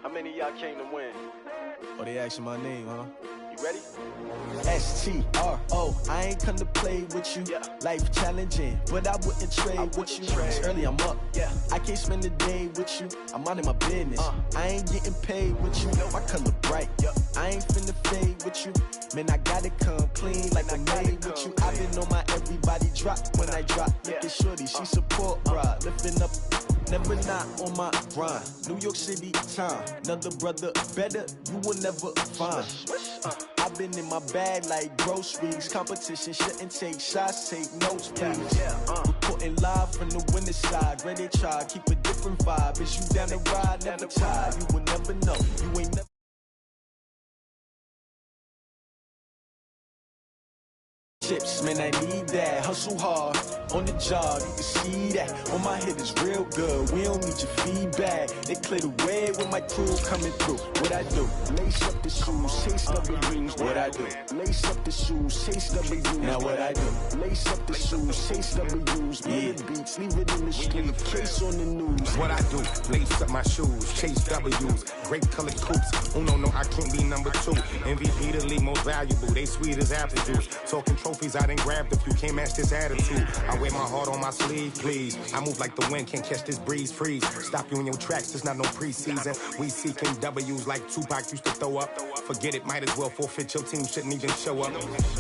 How many of y'all came to win? Oh, they asking my name, huh? You ready? S-T-R-O, I ain't come to play with you. Yeah. Life challenging, but I wouldn't trade with you. It's early, I'm up. Yeah. I can't spend the day with you. I'm minding my business. I ain't getting paid with you. My color bright. I ain't finna fade with you. Man, I gotta come clean like I made with you. I've been on my everybody drop when I drop. Look at shorty, she support ride. Lifting up, never not on my grind. New York City time. Another brother better, you will never find. I've been in my bag like groceries. Competition shouldn't take shots, take notes, please. Reporting live from the winning side. Ready to try, keep a different vibe. Is you down the ride, never tired. You will never know, you ain't never. Chips, man, I need that. Hustle hard on the job, you can see that. On my head is real good. We don't need your feedback. They clear the way when my crew coming through. What I do? Lace up the shoes, chase W's. What I do? Lace up the shoes, chase W's. Now what I do? Lace up the shoes, chase W's. Yeah, beats, leave it in the street. Case on the news. What I do? Lace up my shoes, chase W's. Great colored coops. Oh no, I can't be number 2. MVP the league most valuable. They sweet as apple juice. Talking trophies, I didn't grab the few. Can't match this attitude. I wear my heart on my sleeve, please. I move like the wind, can't catch this breeze, freeze. Stop you in your tracks, there's not no preseason. We seeking W's like Tupac used to throw up. Forget it, might as well forfeit. Your team shouldn't even show up.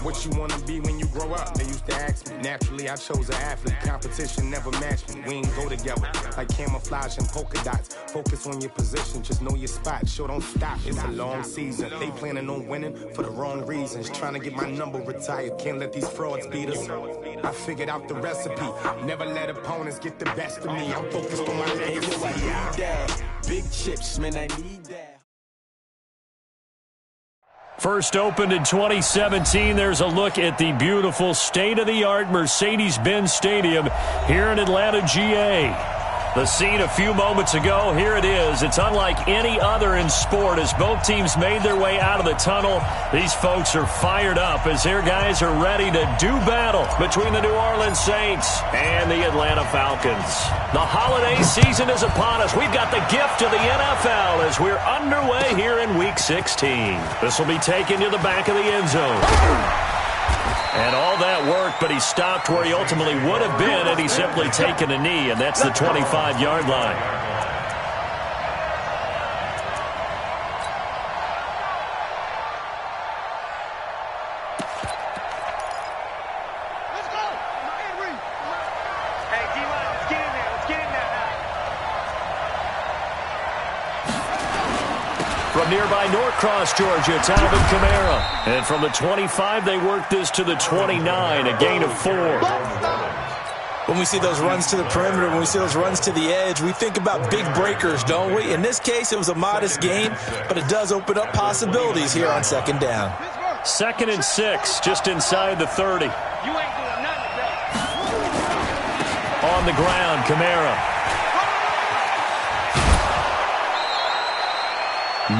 What you wanna be when you grow up? They used to ask me. Naturally, I chose an athlete. Competition never matched me. We ain't go together like camouflage and polka dots. Focus on your position, just know your spot. Sure, don't stop, it's a long season. They planning on winning for the wrong reasons. Trying to get my number retired, can't let these frauds beat us. I figured out the recipe. Never let opponents get the best of me. I'm focused on my legacy. I need that. Big chips, man, I need that. First opened in 2017, there's a look at the beautiful state-of-the-art Mercedes-Benz Stadium here in Atlanta, GA. The scene a few moments ago, here it is. It's unlike any other in sport as both teams made their way out of the tunnel. These folks are fired up as their guys are ready to do battle between the New Orleans Saints and the Atlanta Falcons. The holiday season is upon us. We've got the gift of the NFL as we're underway here in Week 16. This will be taken to the back of the end zone. And all that worked, but he stopped where he ultimately would have been had he simply taken a knee, and that's the 25-yard line. From nearby Norcross, Georgia, it's Alvin Kamara. And from the 25, they work this to the 29, a gain of 4. When we see those runs to the perimeter, when we see those runs to the edge, we think about big breakers, don't we? In this case, it was a modest gain, but it does open up possibilities here on second down. 2nd and 6, just inside the 30. You ain't doing nothing today. On the ground, Kamara.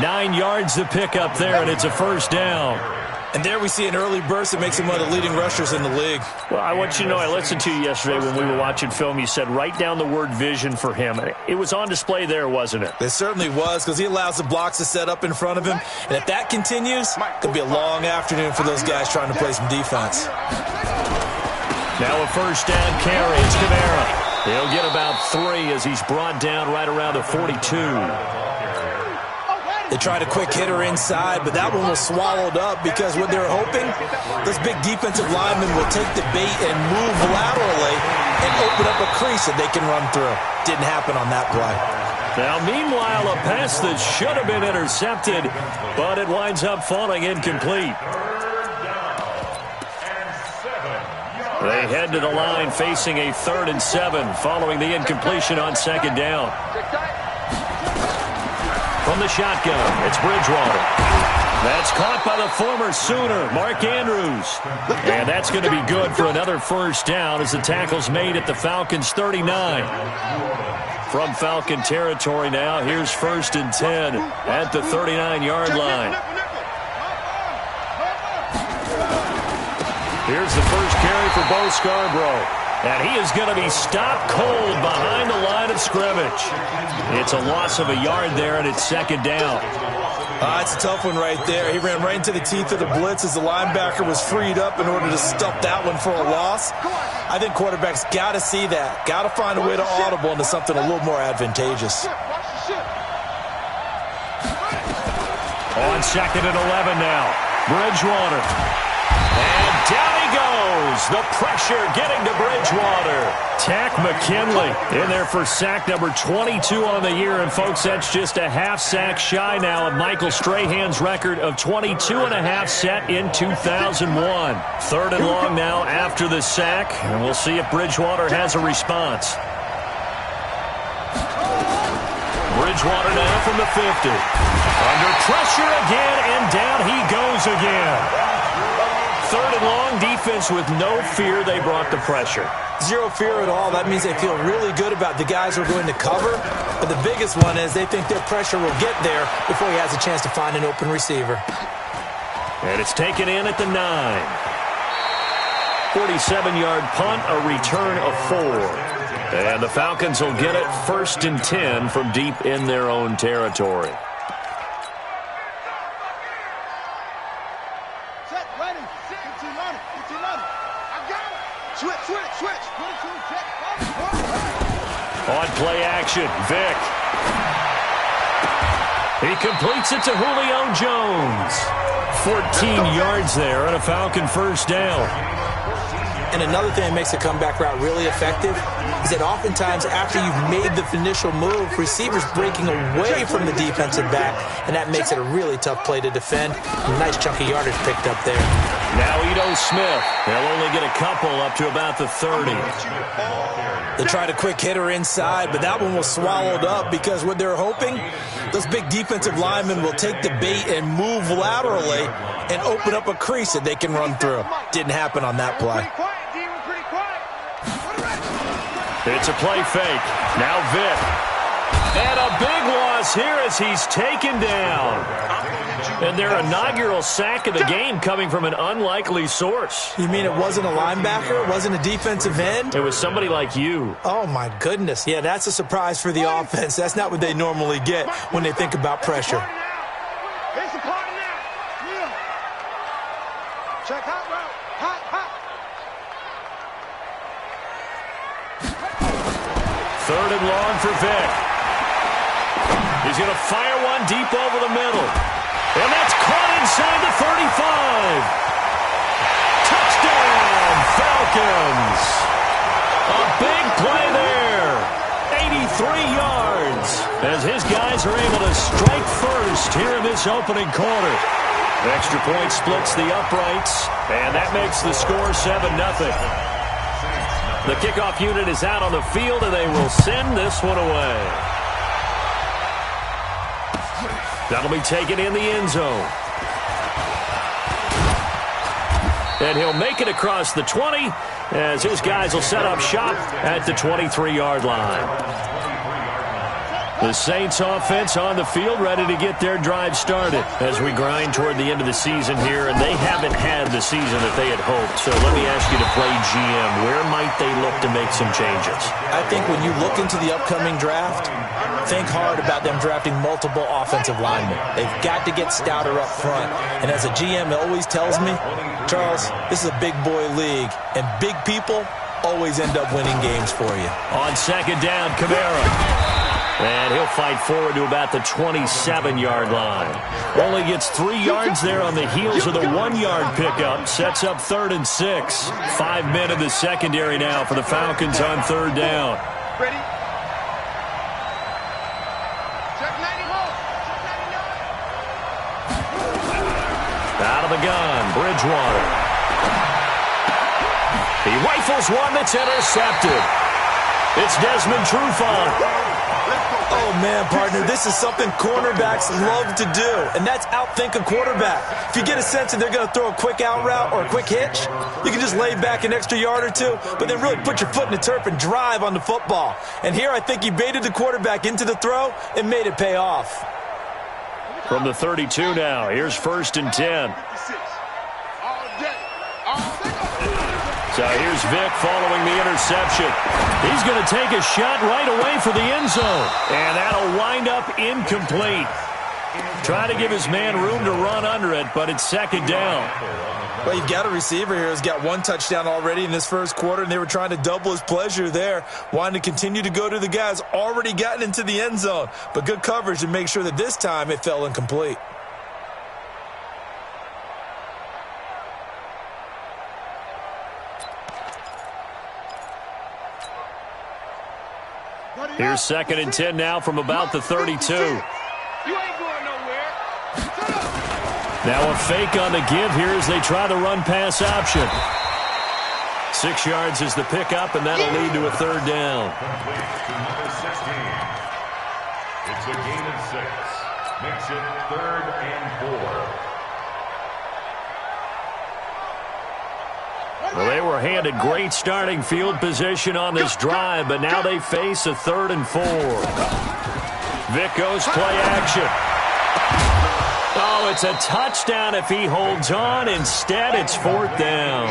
9 yards to pick up there, and it's a first down. And there we see an early burst that makes him one of the leading rushers in the league. Well, I want you to know, I listened to you yesterday when we were watching film. You said write down the word vision for him. It was on display there, wasn't it? It certainly was, because he allows the blocks to set up in front of him. And if that continues, it'll be a long afternoon for those guys trying to play some defense. Now a first down carry. It's Kamara. He'll get about 3 as he's brought down right around the 42. They tried a quick hitter inside, but that one was swallowed up because what they were hoping, those big defensive linemen will take the bait and move laterally and open up a crease that they can run through. Didn't happen on that play. Now, meanwhile, a pass that should have been intercepted, but it winds up falling incomplete. They head to the line facing a 3rd and 7 following the incompletion on second down. From the shotgun, it's Bridgewater. That's caught by the former Sooner, Mark Andrews. And that's going to be good for another first down as the tackle's made at the Falcons' 39. From Falcon territory now, here's 1st and 10 at the 39-yard line. Here's the first carry for Bo Scarborough. And he is going to be stopped cold behind the line of scrimmage. It's a loss of a yard there, and it's second down. It's a tough one right there. He ran right into the teeth of the blitz as the linebacker was freed up in order to stuff that one for a loss. I think quarterbacks got to see that. Got to find a way to audible into something a little more advantageous. On second and 11 now. Bridgewater. And down he goes. The pressure getting to Bridgewater. Tack McKinley in there for sack number 22 on the year. And, folks, that's just a half sack shy now of Michael Strahan's record of 22.5 set in 2001. Third and long now after the sack. And we'll see if Bridgewater has a response. Bridgewater now from the 50. Under pressure again, and down he goes again. Third and long, defense with no fear. They brought the pressure. Zero fear at all. That means they feel really good about the guys who are going to cover. But the biggest one is they think their pressure will get there before he has a chance to find an open receiver. And it's taken in at the 9. 47-yard punt, a return of 4. And the Falcons will get it first and 10 from deep in their own territory. Set, ready. 15 on it. 15 on it. I got it. Switch. On play action, Vic. He completes it to Julio Jones. 14 yards there and a Falcon first down. And another thing that makes the comeback route really effective is that oftentimes after you've made the initial move, receivers breaking away from the defensive back, and that makes it a really tough play to defend. A nice chunk of yardage picked up there. Now Ito Smith. They'll only get a couple up to about the 30. They tried a quick hitter inside, but that one was swallowed up because what they're hoping, those big defensive linemen will take the bait and move laterally and open up a crease that they can run through. Didn't happen on that play. It's a play fake. Now Vic. And a big loss here as he's taken down. And their inaugural sack of the game coming from an unlikely source. You mean it wasn't a linebacker? It wasn't a defensive end? It was somebody like you. Oh, my goodness. Yeah, that's a surprise for the offense. That's not what they normally get when they think about pressure. It's a party now. Yeah. Check hot route. Hot. Third and long for Vic. He's going to fire one deep over the middle. And that's caught inside the 35. Touchdown, Falcons. A big play there. 83 yards as his guys are able to strike first here in this opening quarter. Extra point splits the uprights, and that makes the score 7-0. The kickoff unit is out on the field, and they will send this one away. That'll be taken in the end zone. And he'll make it across the 20 as his guys will set up shop at the 23-yard line. The Saints offense on the field ready to get their drive started as we grind toward the end of the season here, and they haven't had the season that they had hoped. So let me ask you to play GM. Where might they look to make some changes? I think when you look into the upcoming draft, think hard about them drafting multiple offensive linemen. They've got to get stouter up front. And as a GM always tells me, Charles, this is a big boy league, and big people always end up winning games for you. On second down, Kamara. And he'll fight forward to about the 27-yard line. Only gets 3 yards there on the heels of the 1-yard pickup. Sets up 3rd and 6. 5 men in the secondary now for the Falcons on third down. Ready? Check 91. Out of the gun, Bridgewater. He rifles one that's intercepted. It's Desmond Trufant. Oh, man, partner, this is something cornerbacks love to do, and that's outthink a quarterback. If you get a sense that they're going to throw a quick out route or a quick hitch, you can just lay back an extra yard or two, but then really put your foot in the turf and drive on the football. And here I think he baited the quarterback into the throw and made it pay off. From the 32 now, here's 1st and 10. So here's Vic following the interception. He's going to take a shot right away for the end zone. And that'll wind up incomplete. Try to give his man room to run under it, but it's second down. Well, you've got a receiver here who's got one touchdown already in this first quarter, and they were trying to double his pleasure there, wanting to continue to go to the guys already gotten into the end zone. But good coverage to make sure that this time it fell incomplete. Here's 2nd and 10 now from about the 32. You ain't going nowhere. Now a fake on the give here as they try the run-pass option. 6 yards is the pickup, and that'll lead to a third down. Number 16. It's a gain of 6. Makes it 3rd and 4. Well, they were handed great starting field position on this drive, but now they face a 3rd and 4. Vic goes play action. Oh, it's a touchdown if he holds on. Instead, it's 4th down.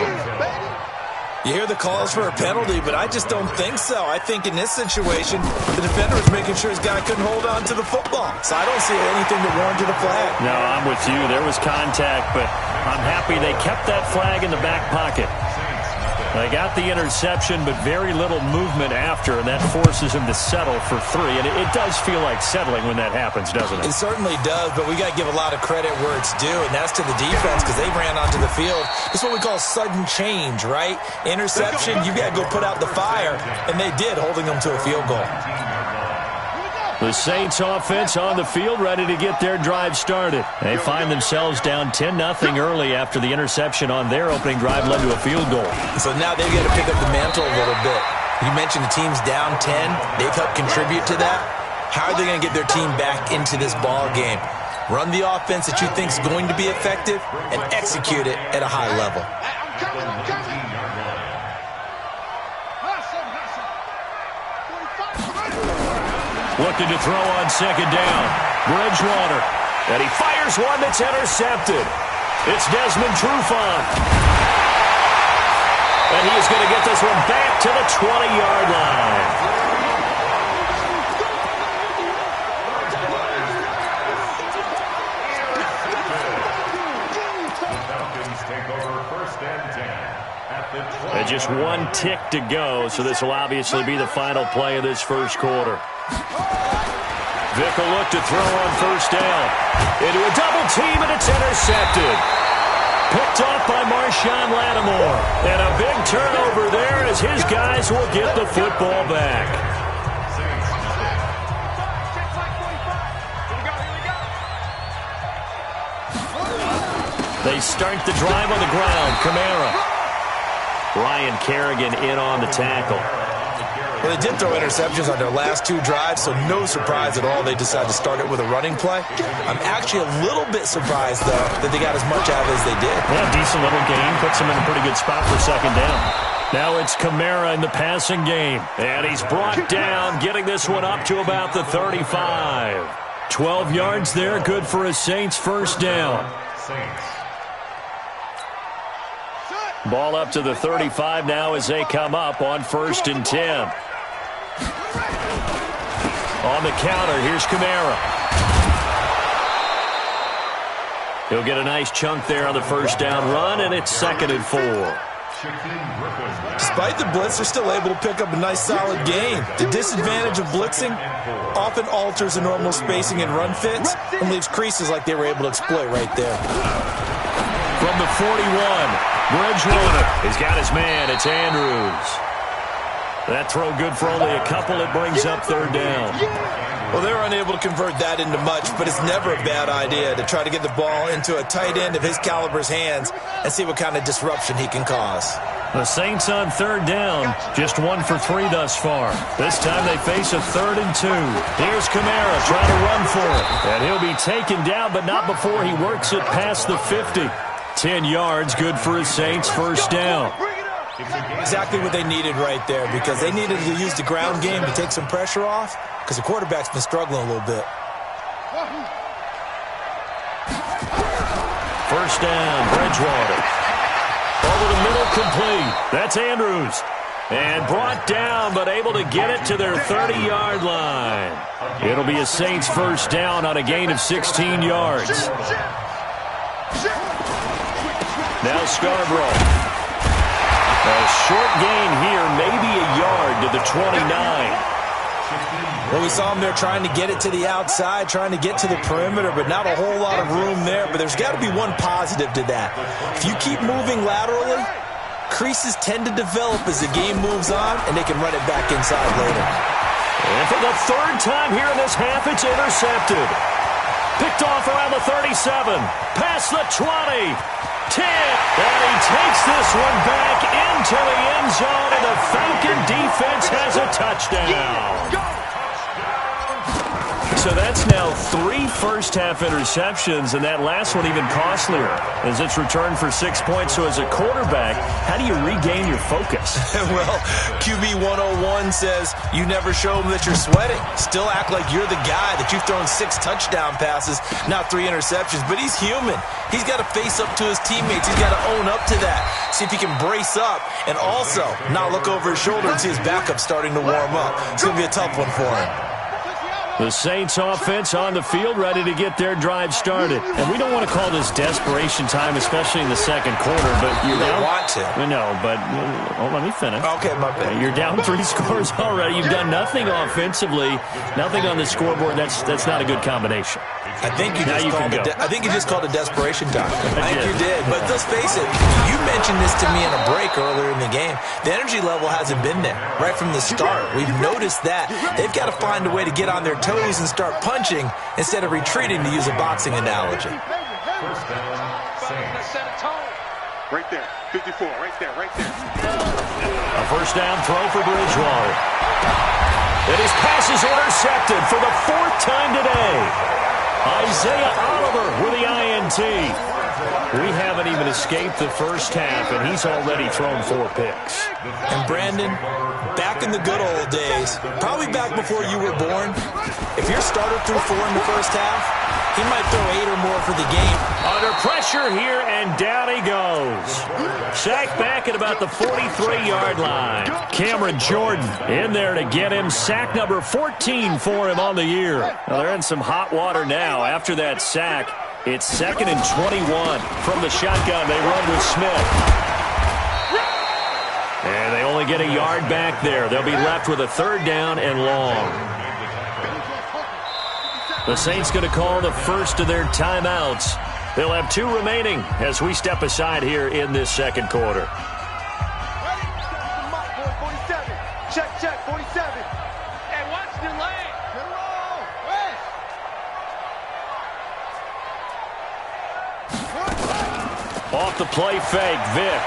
You hear the calls for a penalty, but I just don't think so. I think in this situation, the defender was making sure his guy couldn't hold on to the football. So I don't see anything that warranted a flag. No, I'm with you. There was contact, but I'm happy they kept that flag in the back pocket. They got the interception, but very little movement after, and that forces him to settle for 3. And it does feel like settling when that happens, doesn't it? It certainly does, but we got to give a lot of credit where it's due, and that's to the defense because they ran onto the field. It's what we call sudden change, right? Interception, you got to go put out the fire, and they did, holding them to a field goal. The Saints offense on the field ready to get their drive started. They find themselves down 10-0 early after the interception on their opening drive led to a field goal. So now they've got to pick up the mantle a little bit. You mentioned the team's down 10. They've helped contribute to that. How are they going to get their team back into this ball game? Run the offense that you think is going to be effective and execute it at a high level. I'm coming. Looking to throw on 2nd down. Bridgewater. And he fires one that's intercepted. It's Desmond Trufant. And he is going to get this one back to the 20-yard line. And just 1 tick to go, so this will obviously be the final play of this first quarter. Vic will look to throw on 1st down. Into a double team, and it's intercepted. Picked off by Marshawn Lattimore. And a big turnover there as his guys will get the football back. They start the drive on the ground. Kamara. Ryan Kerrigan in on the tackle. Well, they did throw interceptions on their last 2 drives, so no surprise at all they decided to start it with a running play. I'm actually a little bit surprised, though, that they got as much out of it as they did. Yeah, decent little game. Puts them in a pretty good spot for 2nd down. Now it's Kamara in the passing game. And he's brought down, getting this one up to about the 35. 12 yards there, good for a Saints 1st down. Ball up to the 35 now as they come up on 1st and 10. On the counter, here's Kamara. He'll get a nice chunk there on the 1st down run, and it's 2nd and 4. Despite the blitz, they're still able to pick up a nice solid gain. The disadvantage of blitzing often alters the normal spacing and run fits and leaves creases like they were able to exploit right there. From the 41, Bridgewater. He's got his man. It's Andrews. That throw good for only a couple. It brings up 3rd down. Well, they were unable to convert that into much, but it's never a bad idea to try to get the ball into a tight end of his caliber's hands and see what kind of disruption he can cause. The Saints on 3rd down, just 1 for 3 thus far. This time they face a 3rd and 2. Here's Kamara trying to run for it. And he'll be taken down, but not before he works it past the 50. 10 yards, good for his Saints 1st down. Exactly what they needed right there, because they needed to use the ground game to take some pressure off, because the quarterback's been struggling a little bit. 1st down, Bridgewater. over the middle, complete. That's Andrews. And brought down, but able to get it to their 30-yard line. It'll be a Saints first down on a gain of 16 yards. Now Scarborough. A short gain here, maybe a yard to the 29. Well, we saw him there trying to get it to the outside, trying to get to the perimeter, but not a whole lot of room there. But there's got to be one positive to that. If you keep moving laterally, creases tend to develop as the game moves on, and they can run it back inside later. And for the third time here in this half, it's intercepted. Picked off around the 37, past the 20, 10, and he takes this one back into the end zone, and the Falcon defense has a touchdown. So that's now 3 first-half interceptions, and that last one even costlier as it's returned for 6 points. So as a quarterback, how do you regain your focus? Well, QB 101 says you never show them that you're sweating. Still act like you're the guy, that you've thrown 6 touchdown passes, not 3 interceptions. But he's human. He's got to face up to his teammates. He's got to own up to that. See if he can brace up and also not look over his shoulder and see his backup starting to warm up. It's going to be a tough one for him. The Saints offense on the field, ready to get their drive started. And we don't want to call this desperation time, especially in the second quarter. But you don't want to. No, but let me finish. Okay, my bad. You're down 3 scores already. You've done nothing offensively, nothing on the scoreboard. That's not a good combination. I think you just called it desperation time. I think you did. But let's face it, you mentioned this to me in a break earlier in the game. The energy level hasn't been there right from the start. We've noticed that. They've got to find a way to get on their toes and start punching instead of retreating, to use a boxing analogy. First down, Saints. Right there, 54, right there. A first down throw for Bridgewater. And his pass is intercepted for the 4th time today. Isaiah Oliver with the INT. We haven't even escaped the first half, and he's already thrown 4 picks. And Brandon, back in the good old days, probably back before you were born, if your starter threw 4 in the first half, he might throw 8 or more for the game. Under pressure here, and down he goes. Sacked back at about the 43-yard line. Cameron Jordan in there to get him. Sack number 14 for him on the year. Well, they're in some hot water now. After that sack, it's 2nd and 21. From the shotgun, they run with Smith. And they only get a yard back there. They'll be left with a 3rd down and long. The Saints going to call the first of their timeouts. They'll have 2 remaining as we step aside here in this second quarter. Check, 47. Hey, watch the lane. Off the play fake, Vick.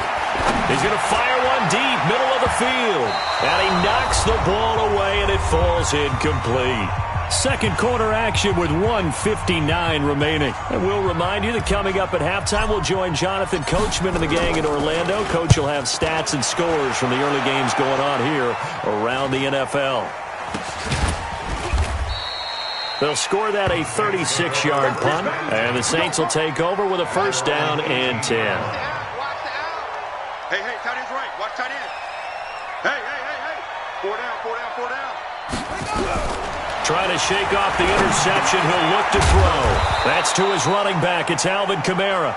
He's going to fire one deep, middle of the field. And he knocks the ball away, and it falls incomplete. Second quarter action with 1:59 remaining. And we'll remind you that coming up at halftime, we'll join Jonathan Coachman and the gang in Orlando. Coach will have stats and scores from the early games going on here around the NFL. They'll score that a 36-yard punt, and the Saints will take over with a first down and 10. Hey, tight end's right. Watch tight end. Hey. 4 down. Trying to shake off the interception. He'll look to throw. That's to his running back. It's Alvin Kamara.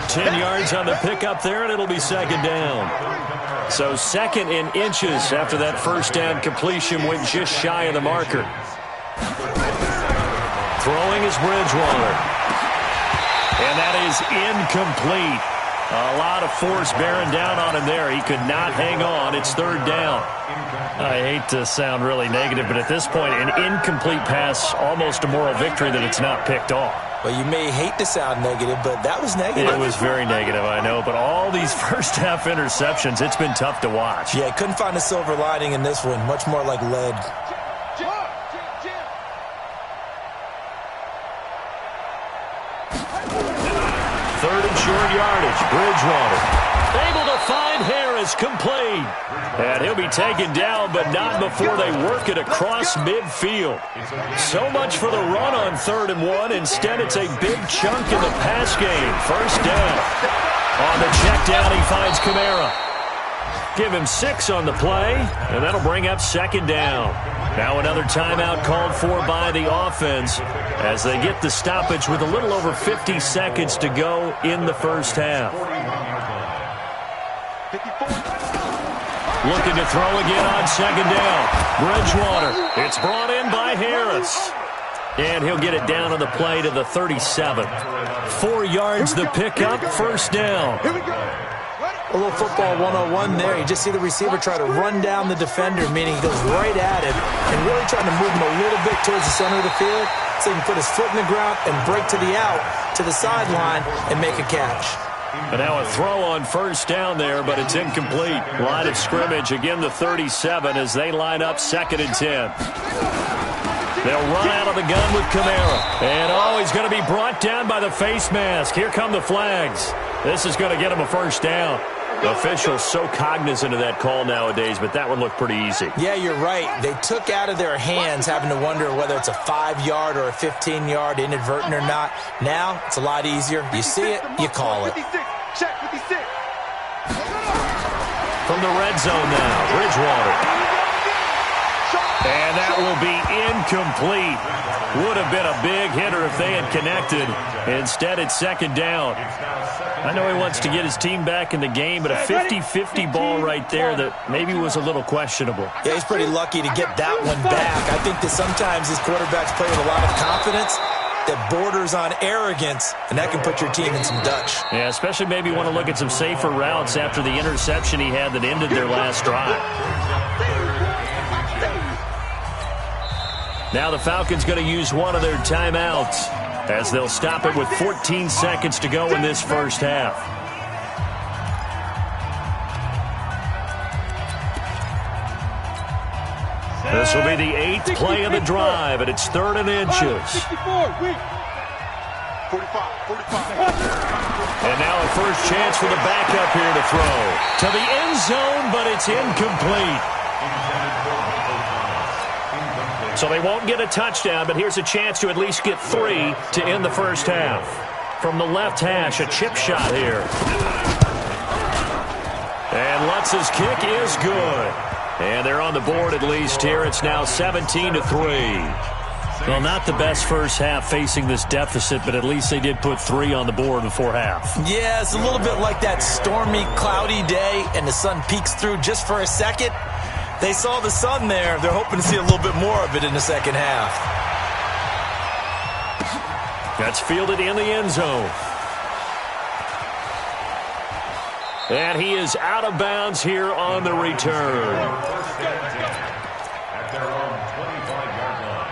10 yards on the pickup there, and it'll be 2nd down. So 2nd in inches after that first down completion went just shy of the marker. Throwing is Bridgewater. And that is incomplete. A lot of force bearing down on him there. He could not hang on. It's 3rd down. I hate to sound really negative, but at this point, an incomplete pass, almost a moral victory that it's not picked off. Well, you may hate to sound negative, but that was negative. It was very negative, I know. But all these first-half interceptions, it's been tough to watch. Yeah, couldn't find a silver lining in this one. Much more like lead. Third and short yardage. Bridgewater able to find Harris, complete. And he'll be taken down, but not before they work it across midfield. So much for the run on 3rd and 1. Instead, it's a big chunk in the pass game. First down. On the check down, he finds Kamara. Give him 6 on the play, and that'll bring up second down. Now another timeout called for by the offense as they get the stoppage with a little over 50 seconds to go in the first half. Looking to throw again on second down. Bridgewater. It's brought in by Harris. And he'll get it down on the play to the 37. 4 yards the pickup, first down. A little football 101 there. You just see the receiver try to run down the defender, meaning he goes right at him and really trying to move him a little bit towards the center of the field so he can put his foot in the ground and break to the out, to the sideline, and make a catch. And now a throw on first down there, but it's incomplete. Line of scrimmage, again the 37 as they line up 2nd and 10. They'll run out of the gun with Kamara. And, he's going to be brought down by the face mask. Here come the flags. This is going to get him a first down. The officials so cognizant of that call nowadays, but that one looked pretty easy. Yeah, you're right. They took out of their hands having to wonder whether it's a 5-yard or a 15-yard, inadvertent or not. Now, it's a lot easier. You see it, you call it. From the red zone now, Bridgewater. And that will be incomplete. Would have been a big hitter if they had connected. Instead, it's second down. I know he wants to get his team back in the game, but a 50-50 ball right there that maybe was a little questionable. Yeah, he's pretty lucky to get that one back. I think that sometimes his quarterbacks play with a lot of confidence that borders on arrogance, and that can put your team in some Dutch. Yeah, especially maybe want to look at some safer routes after the interception he had that ended their last drive. Now the Falcons going to use one of their timeouts as they'll stop it with 14 seconds to go in this first half. This will be the 8th play of the drive, and it's 3rd and inches. And now a first chance for the backup here to throw. To the end zone, but it's incomplete. So they won't get a touchdown, but here's a chance to at least get 3 to end the first half. From the left hash, a chip shot here. And Lutz's kick is good. And they're on the board at least here. It's now 17-3. Well, not the best first half facing this deficit, but at least they did put 3 on the board before half. Yeah, it's a little bit like that stormy, cloudy day, and the sun peeks through just for a second. They saw the sun there. They're hoping to see a little bit more of it in the second half. That's fielded in the end zone. And he is out of bounds here on the return. At their own 25-yard line.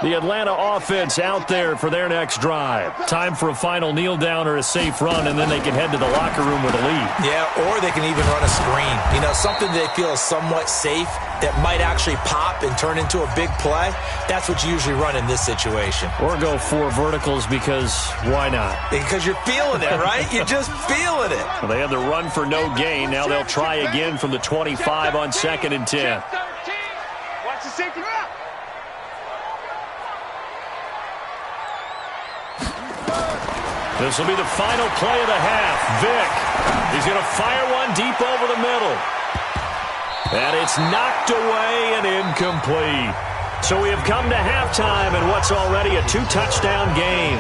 The Atlanta offense out there for their next drive. Time for a final kneel down or a safe run, and then they can head to the locker room with a lead. Yeah, or they can even run a screen. You know, something they feel is somewhat safe that might actually pop and turn into a big play. That's what you usually run in this situation. Or go 4 verticals because why not? Because you're feeling it, right? You're just feeling it. Well, they had the run for no gain. Now they'll try again from the 25 on 2nd and 10. Watch the safety route. This will be the final play of the half. Vick, he's going to fire one deep over the middle. And it's knocked away and incomplete. So we have come to halftime in what's already a 2-touchdown game.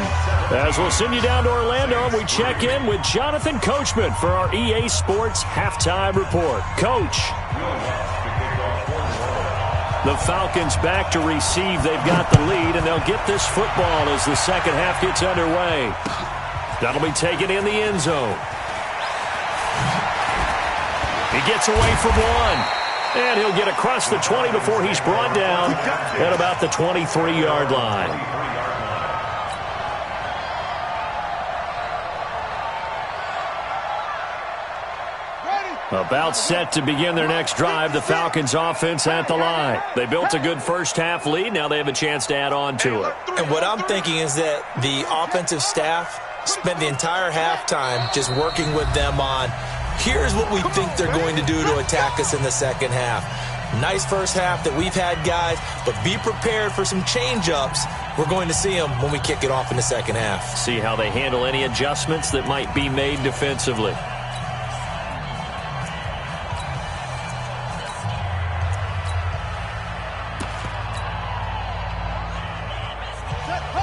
As we'll send you down to Orlando, we check in with Jonathan Coachman for our EA Sports Halftime Report. Coach. The Falcons back to receive. They've got the lead, and they'll get this football as the second half gets underway. That'll be taken in the end zone. He gets away from one. And he'll get across the 20 before he's brought down at about the 23-yard line. About set to begin their next drive, the Falcons offense at the line. They built a good first half lead. Now they have a chance to add on to it. And what I'm thinking is that the offensive staff spent the entire halftime just working with them on, here's what we think they're going to do to attack us in the second half. Nice first half that we've had, guys, but be prepared for some change-ups. We're going to see them when we kick it off in the second half. See how they handle any adjustments that might be made defensively.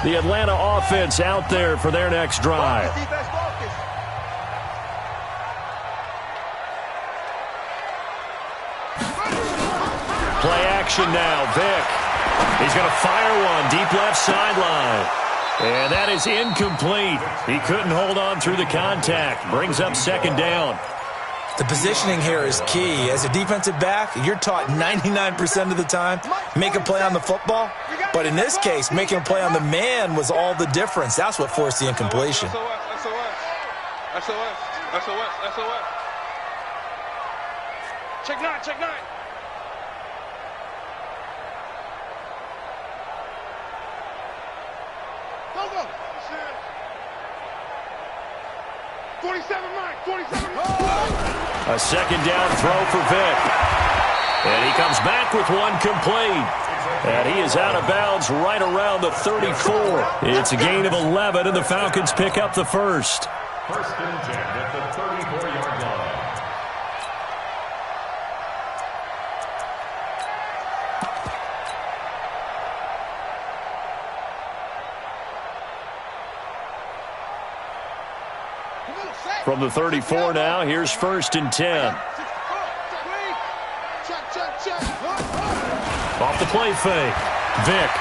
The Atlanta offense out there for their next drive. Play action now. Vick. He's going to fire one deep left sideline. And that is incomplete. He couldn't hold on through the contact. Brings up second down. The positioning here is key. As a defensive back, you're taught 99% of the time, make a play on the football. But in this case, making a play on the man was all the difference. That's what forced the incompletion. SOS. Check nine. Go. 47 Mike. A second down throw for Vick. And he comes back with one complete. And he is out of bounds right around the 34. It's a gain of 11, and the Falcons pick up the first. First and 10 at the 34-yard line. From the 34 now, here's first and 10. Off the play fake. Vick.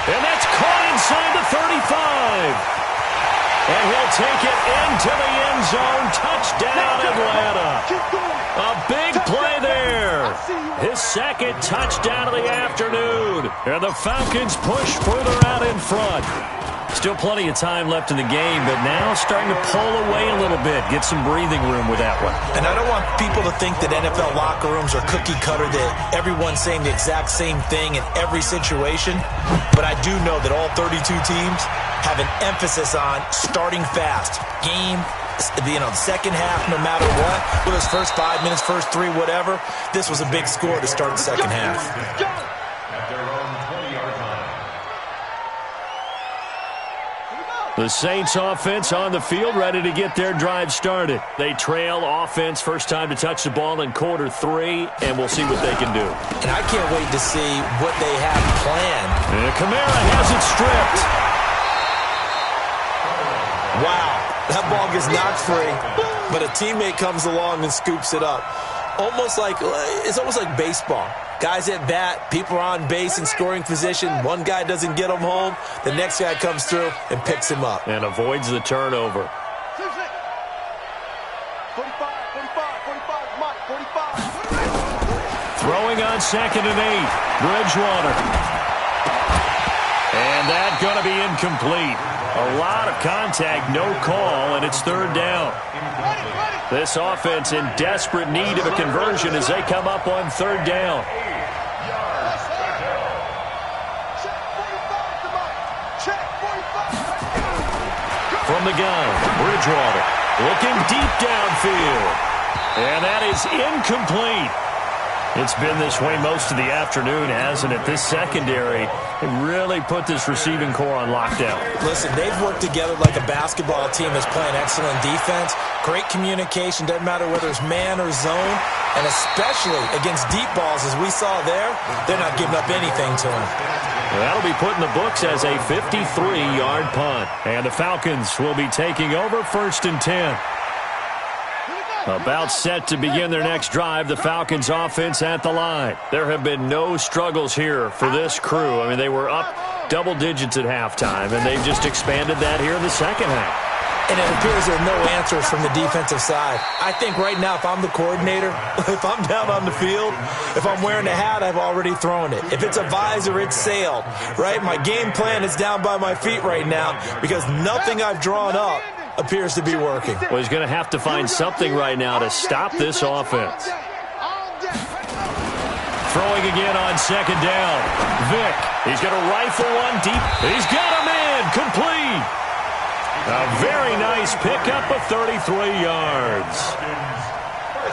And that's caught inside the 35. And he'll take it into the end zone. Touchdown, Atlanta. A big play there. His second touchdown of the afternoon. And the Falcons push further out in front. Still plenty of time left in the game, but now starting to pull away a little bit. Get some breathing room with that one. And I don't want people to think that NFL locker rooms are cookie cutter, that everyone's saying the exact same thing in every situation. But I do know that all 32 teams have an emphasis on starting fast. Game, second half, no matter what. With those first 5 minutes, first 3, whatever. This was a big score to start the second half. At their own 20-yard line. The Saints offense on the field, ready to get their drive started. They trail offense, first time to touch the ball in quarter 3, and we'll see what they can do. And I can't wait to see what they have planned. And Kamara has it stripped. Wow, that ball gets knocked free, but a teammate comes along and scoops it up. It's almost like baseball. Guys at bat, people are on base in scoring position. One guy doesn't get him home. The next guy comes through and picks him up. And avoids the turnover. 45. Throwing on second and 8. Bridgewater. And that's going to be incomplete. A lot of contact, no call, and it's third down. This offense in desperate need of a conversion as they come up on third down. From the gun, Bridgewater looking deep downfield. And that is incomplete. It's been this way most of the afternoon, hasn't it? This secondary really put this receiving core on lockdown. Listen, they've worked together like a basketball team that's playing excellent defense. Great communication, doesn't matter whether it's man or zone. And especially against deep balls, as we saw there, they're not giving up anything to them. That'll be put in the books as a 53-yard punt. And the Falcons will be taking over first and 10. About set to begin their next drive, the Falcons offense at the line. There have been no struggles here for this crew. I mean, they were up double digits at halftime, and they've just expanded that here in the second half. And it appears there are no answers from the defensive side. I think right now, if I'm the coordinator, if I'm down on the field, if I'm wearing a hat, I've already thrown it. If it's a visor, it's sailed, right? My game plan is down by my feet right now because nothing I've drawn up appears to be working. Well, he's going to have to find something right now to stop this offense. Throwing again on second down. Vick, he's going to rifle one deep. He's got him in, complete. A very nice pickup of 33 yards.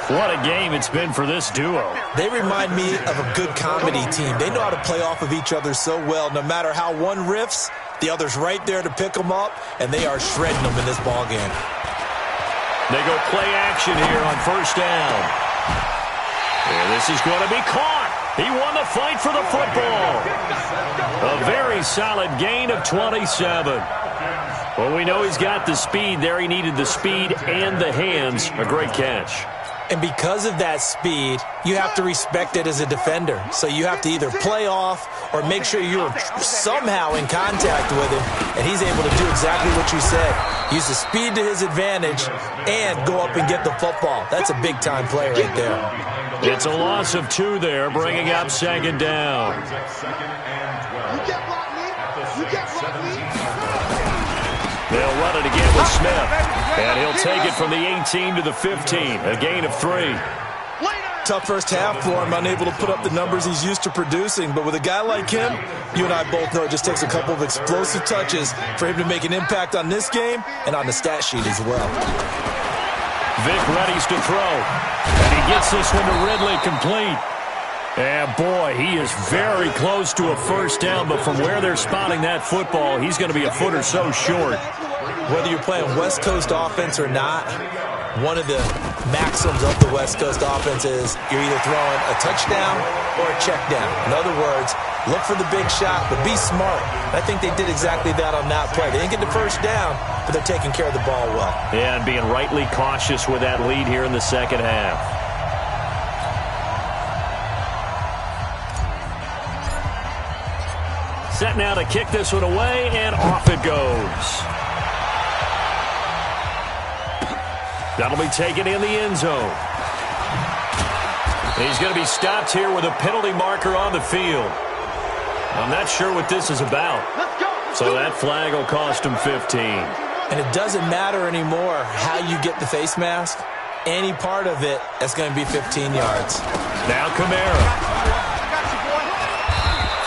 What a game it's been for this duo. They remind me of a good comedy team. They know how to play off of each other so well. No matter how one riffs, the other's right there to pick them up, and they are shredding them in this ball game. They go play action here on first down. And this is going to be caught. He won the fight for the football. A very solid gain of 27. Well, we know he's got the speed there. He needed the speed and the hands. A great catch. And because of that speed, you have to respect it as a defender. So you have to either play off or make sure you're somehow in contact with him. And he's able to do exactly what you said. Use the speed to his advantage and go up and get the football. That's a big-time play right there. It's a loss of 2 there, bringing up second down. You can't block me. You can't block me. They'll run it again with Smith. And he'll take it from the 18 to the 15. A gain of 3. Tough first half for him, unable to put up the numbers he's used to producing. But with a guy like him, you and I both know it just takes a couple of explosive touches for him to make an impact on this game and on the stat sheet as well. Vic readies to throw. And he gets this one to Ridley complete. And boy, he is very close to a first down, but from where they're spotting that football, he's going to be a foot or so short. Whether you're playing West Coast offense or not, one of the maxims of the West Coast offense is you're either throwing a touchdown or a check down. In other words, look for the big shot, but be smart. I think they did exactly that on that play. They didn't get the first down, but they're taking care of the ball well. Yeah, and being rightly cautious with that lead here in the second half. Set now to kick this one away, and off it goes. That'll be taken in the end zone. He's going to be stopped here with a penalty marker on the field. I'm not sure what this is about. So that flag will cost him 15. And it doesn't matter anymore how you get the face mask. Any part of it is going to be 15 yards. Now Kamara.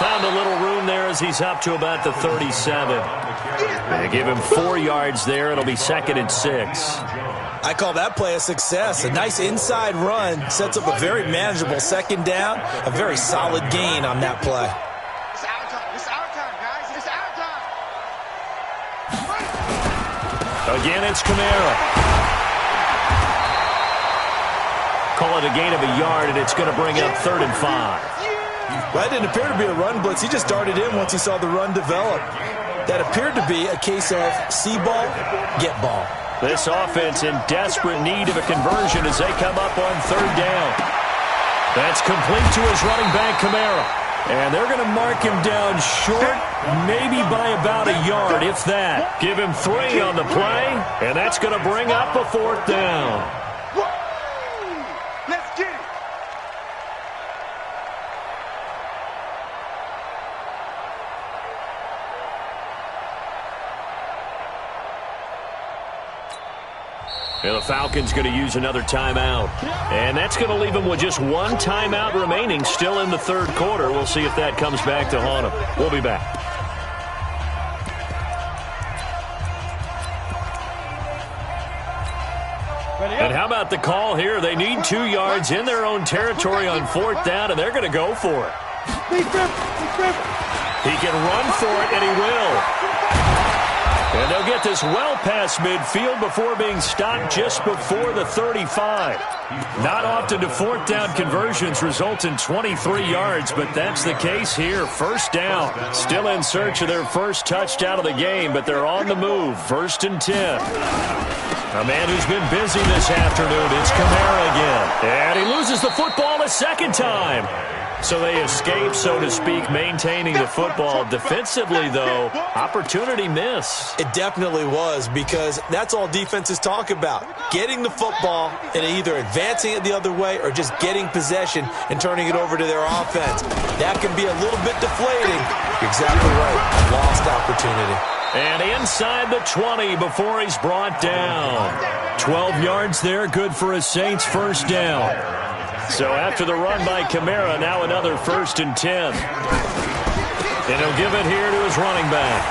Found a little room there as he's up to about the 37. They give him 4 yards there. It'll be 2nd and 6. I call that play a success. A nice inside run sets up a very manageable second down. A very solid gain on that play. It's our time. It's our time, guys. It's our time. Again, it's Kamara. Call it a gain of a yard, and it's going to bring up 3rd and 5. Well, that didn't appear to be a run blitz. He just darted in once he saw the run develop. That appeared to be a case of see ball, get ball. This offense in desperate need of a conversion as they come up on 3rd down. That's complete to his running back, Kamara. And they're going to mark him down short, maybe by about a yard, if that. Give him 3 on the play, and that's going to bring up a 4th down. Let's get it. And the Falcons going to use another timeout. And that's going to leave them with just 1 timeout remaining still in the 3rd quarter. We'll see if that comes back to haunt them. We'll be back. And how about the call here? They need 2 yards in their own territory on 4th down, and they're going to go for it. He can run for it, and he will. And they'll get this well past midfield before being stopped just before the 35. Not often do 4th down conversions result in 23 yards, but that's the case here. 1st down. Still in search of their first touchdown of the game, but they're on the move. 1st and 10. A man who's been busy this afternoon. It's Kamara again. And he loses the football a 2nd time. So they escape, so to speak, maintaining the football. Defensively, though, opportunity miss. It definitely was, because that's all defenses talk about. Getting the football and either advancing it the other way or just getting possession and turning it over to their offense. That can be a little bit deflating. You're exactly right. Lost opportunity. And inside the 20 before he's brought down. 12 yards there, good for a Saints 1st down. So after the run by Kamara, now another 1st and 10. And he'll give it here to his running back.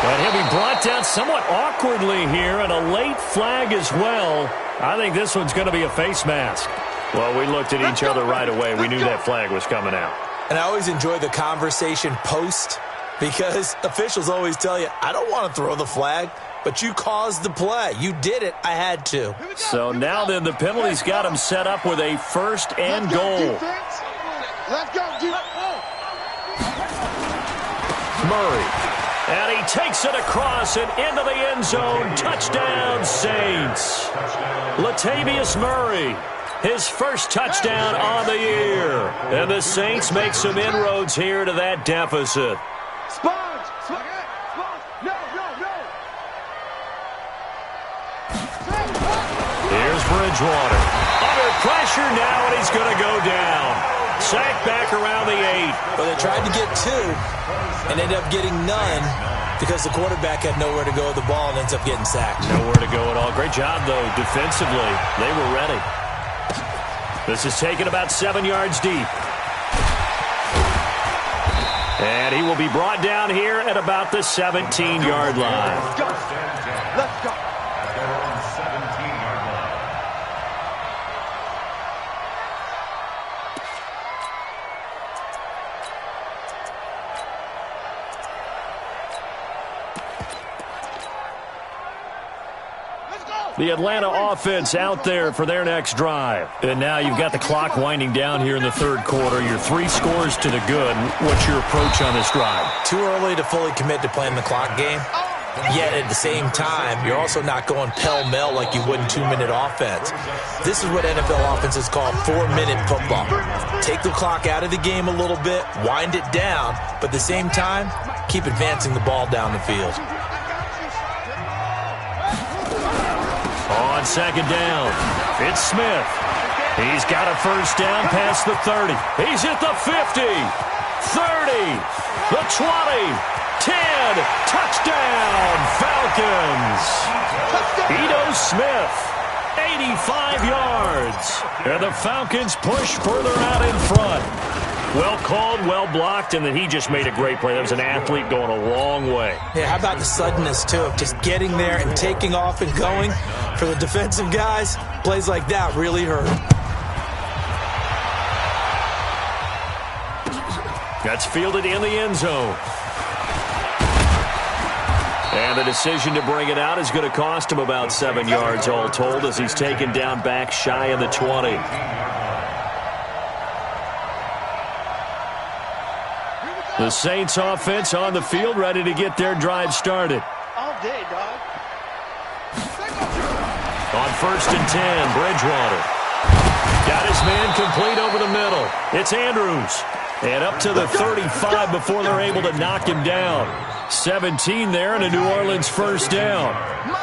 But he'll be brought down somewhat awkwardly here, and a late flag as well. I think this one's going to be a face mask. Well, we looked at each other right away. We knew that flag was coming out. And I always enjoy the conversation post, because officials always tell you, I don't want to throw the flag, but you caused the play. You did it. I had to. So now then, the penalty's got him set up with a first and goal. Let's go, Murray. And he takes it across and into the end zone. Touchdown, Saints. Latavius Murray, his first touchdown on the year. And the Saints make some inroads here to that deficit. Sponge! No! Here's Bridgewater. Under pressure now, and he's going to go down. Sacked back around the 8. But they tried to get 2 and ended up getting none because the quarterback had nowhere to go with the ball and ends up getting sacked. Nowhere to go at all. Great job, though, defensively. They were ready. This is taken about 7 yards deep. And he will be brought down here at about the 17-yard line. Let's go. The Atlanta offense out there for their next drive. And now you've got the clock winding down here in the third quarter. Your 3 scores to the good. What's your approach on this drive? Too early to fully commit to playing the clock game. Yet at the same time, you're also not going pell-mell like you would in 2-minute offense. This is what NFL offenses call 4-minute football. Take the clock out of the game a little bit, wind it down, but at the same time, keep advancing the ball down the field. On second down, it's Smith. He's got a first down past the 30. He's at the 50, 30, the 20, 10. Touchdown, Falcons. Ito Smith, 85 yards. And the Falcons push further out in front. Well called, well blocked, and then he just made a great play. That was an athlete going a long way. Yeah, how about the suddenness, too, of just getting there and taking off and going? For the defensive guys, plays like that really hurt. That's fielded in the end zone. And the decision to bring it out is going to cost him about 7 yards all told as he's taken down back shy of the 20. The Saints offense on the field, ready to get their drive started. All day, dog. On first and 10, Bridgewater. Got his man complete over the middle. It's Andrews. And up to the 35 before they're able to knock him down. 17 there and a New Orleans first down.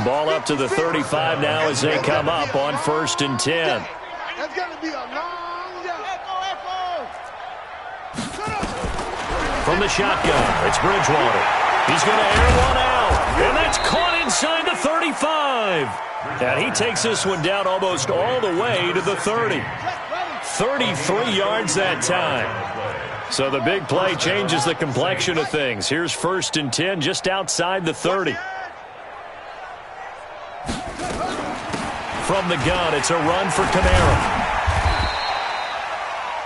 Ball up to the 35 now as they come up on first and 10. That's going to be a long day. From the shotgun, it's Bridgewater. He's going to air one out. And that's caught inside the 35. And he takes this one down almost all the way to the 30. 33 yards that time. So the big play changes the complexion of things. Here's first and 10 just outside the 30. From the gun, it's a run for Kamara.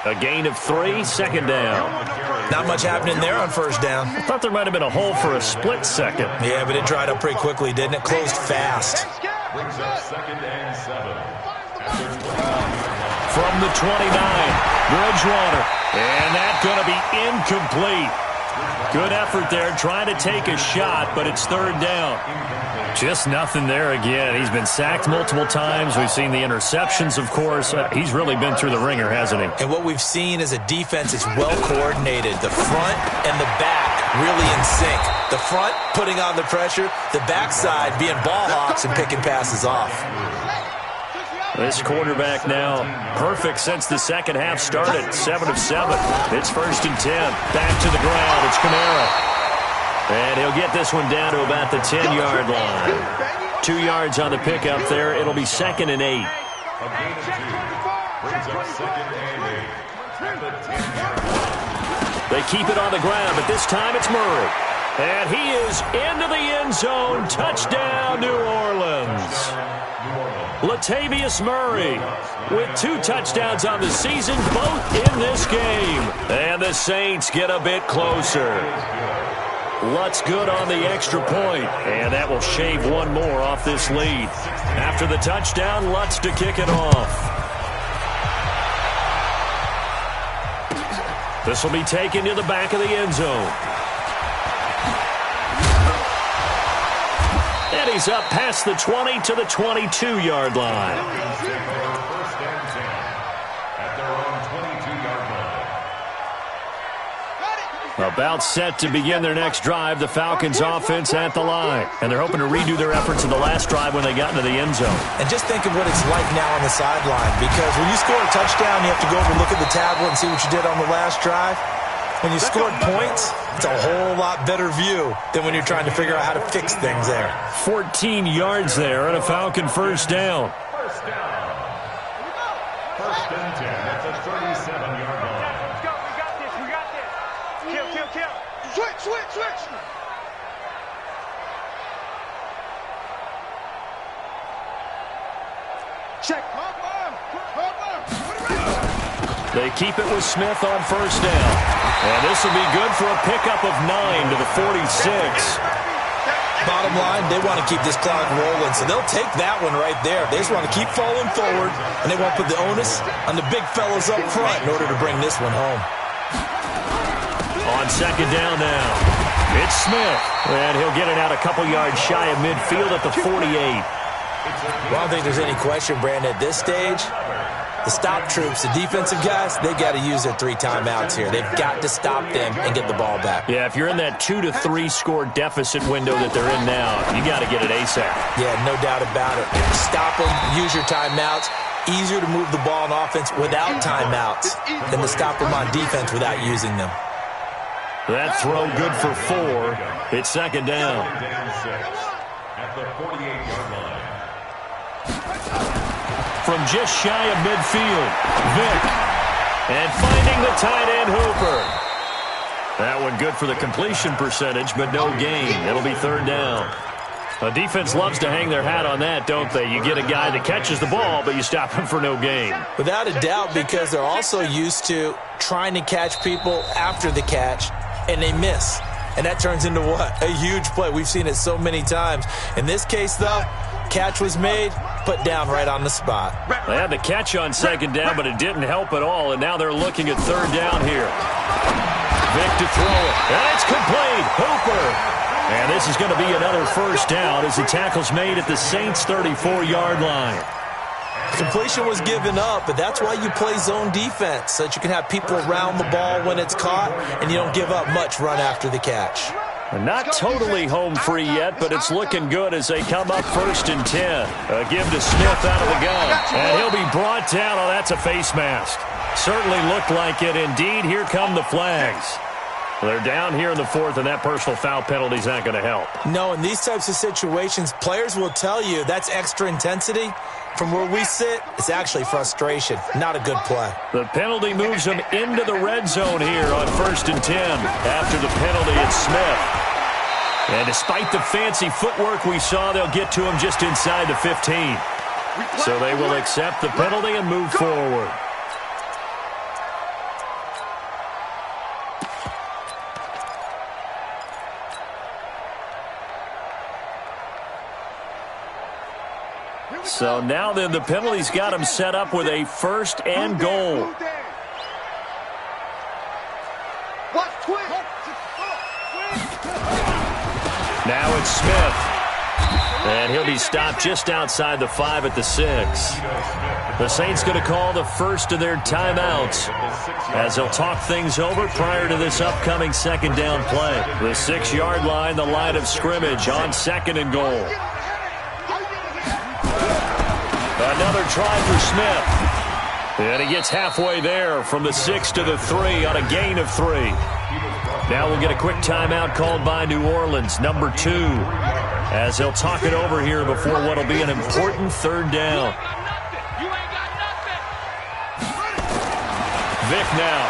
A gain of 3, second down. Not much happening there on first down. I thought there might have been a hole for a split second. Yeah, but it dried up pretty quickly, didn't it? Closed fast. Brings up second and 7. From the 29, Bridgewater. And that's going to be incomplete. Good effort there, trying to take a shot, but it's third down. Just nothing there again. He's been sacked multiple times. We've seen the interceptions, of course. He's really been through the ringer, hasn't he? And what we've seen is a defense that's well coordinated. The front and the back really in sync. The front putting on the pressure, the backside being ball hawks and picking passes off. This quarterback now perfect since the second half started. 7 of 7. It's first and 10. Back to the ground. It's Kamara. And he'll get this one down to about the 10-yard line. 2 yards on the pickup there. It'll be second and 8. A gain of 2. Brings up second and 8. At the 10-yard line. They keep it on the ground, but this time it's Murray. And he is into the end zone. Touchdown, New Orleans. Latavius Murray with 2 touchdowns on the season, both in this game. And the Saints get a bit closer. Lutz good on the extra point, and that will shave one more off this lead. After the touchdown, Lutz to kick it off. This will be taken to the back of the end zone. And he's up past the 20 to the 22-yard line. About set to begin their next drive, the Falcons offense at the line. And they're hoping to redo their efforts in the last drive when they got into the end zone. And just think of what it's like now on the sideline, because when you score a touchdown, you have to go over and look at the tablet and see what you did on the last drive. When you scored points, it's a whole lot better view than when you're trying to figure out how to fix things there. 14 yards there and a Falcon first down. First and 10 at the 37-yard line. Let's go. We got this. We got this. Kill. Switch. Check. They keep it with Smith on first down. And this will be good for a pickup of 9 to the 46. Bottom line, they want to keep this clock rolling, so they'll take that one right there. They just want to keep falling forward, and they want to put the onus on the big fellas up front in order to bring this one home. On second down now, it's Smith, and he'll get it out a couple yards shy of midfield at the 48. Well, I don't think there's any question, Brandon, at this stage, the stop troops, the defensive guys, they got to use their 3 timeouts here. They've got to stop them and get the ball back. Yeah, if you're in that 2 to 3 score deficit window that they're in now, you got to get it ASAP. Yeah, no doubt about it. Stop them, use your timeouts. Easier to move the ball on offense without timeouts than to stop them on defense without using them. That throw good for 4. It's second down. At the 48-yard line. From just shy of midfield, Vick. And finding the tight end, Hooper. That one good for the completion percentage, but no gain. It'll be third down. A defense loves to hang their hat on that, don't they? You get a guy that catches the ball, but you stop him for no gain. Without a doubt, because they're also used to trying to catch people after the catch, and they miss. And that turns into what? A huge play. We've seen it so many times. In this case, though, catch was made, put down right on the spot. They had the catch on second down, but it didn't help at all, and now they're looking at third down here. Vick to throw it, and it's complete. Hooper. And this is going to be another first down as the tackle's made at the Saints' 34-yard line. Completion was given up, but that's why you play zone defense, so that you can have people around the ball when it's caught, and you don't give up much run after the catch. Not totally home free yet, but it's looking good as they come up first and 10. A give to Smith out of the gun, and he'll be brought down. Oh, that's a face mask. Certainly looked like it. Indeed, here come the flags. They're down here in the 4th, and that personal foul penalty is not going to help. No, in these types of situations, players will tell you that's extra intensity. From where we sit, it's actually frustration. Not a good play. The penalty moves them into the red zone here on first and 10. After the penalty, it's Smith. And despite the fancy footwork we saw, they'll get to him just inside the 15. So they will accept the penalty and move forward. So now then the penalty's got him set up with a first and goal. Now it's Smith. And he'll be stopped just outside the 5 at the 6. The Saints going to call the first of their timeouts as they'll talk things over prior to this upcoming second down play. The 6-yard line, the line of scrimmage on second and goal. Another try for Smith. And he gets halfway there from the 6 to the 3 on a gain of 3. Now we'll get a quick timeout called by New Orleans, number 2, as they'll talk it over here before what will be an important third down. Vick now.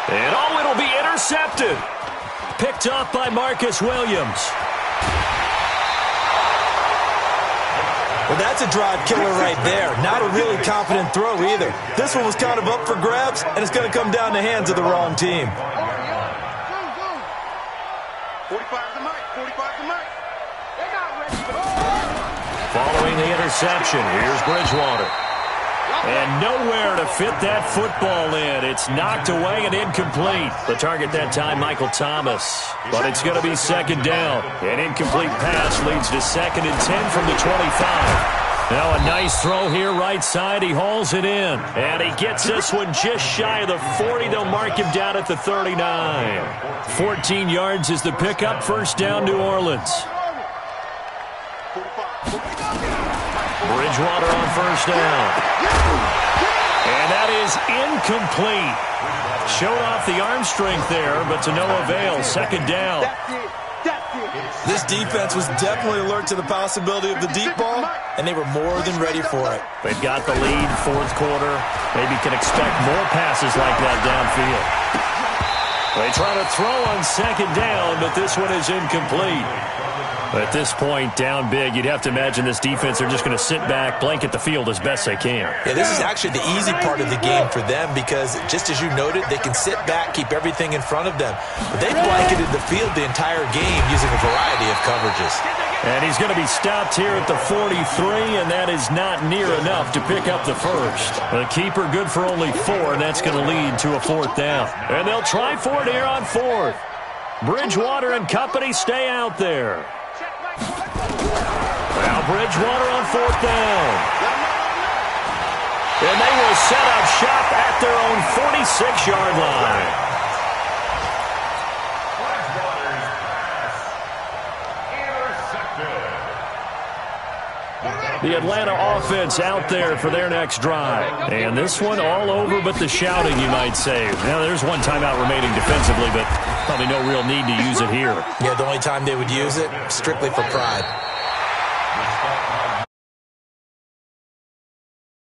And it'll be intercepted. picked off by Marcus Williams. Well, that's a drive killer right there. Not a really confident throw either. This one was kind of up for grabs, and it's going to come down the hands of the wrong team. 45 the mic. 45 the mic. They're not ready. Following the interception, here's Bridgewater. And nowhere to fit that football in. It's knocked away and incomplete. The target that time, Michael Thomas. But it's going to be second down. An incomplete pass leads to 2nd and 10 from the 25. Now a nice throw here right side. He hauls it in. And he gets this one just shy of the 40. They'll mark him down at the 39. 14 yards is the pickup. First down, New Orleans. Bridgewater on first down. And that is incomplete. Showed off the arm strength there, but to no avail. Second down. This defense was definitely alert to the possibility of the deep ball, and they were more than ready for it. They've got the lead, fourth quarter. Maybe can expect more passes like that downfield. They try to throw on second down, but this one is incomplete. At this point, down big, you'd have to imagine this defense, they're just going to sit back, blanket the field as best they can. Yeah, this is actually the easy part of the game for them because, just as you noted, they can sit back, keep everything in front of them. But they blanketed the field the entire game using a variety of coverages. And he's going to be stopped here at the 43, and that is not near enough to pick up the first. The keeper good for only 4, and that's going to lead to a 4th down. And they'll try for it here on 4th. Bridgewater and company stay out there. Now Bridgewater on 4th down. And they will set up shop at their own 46-yard line. The Atlanta offense out there for their next drive. And this one all over but the shouting, you might say. Now, there's one timeout remaining defensively, but probably no real need to use it here. Yeah, the only time they would use it, strictly for pride.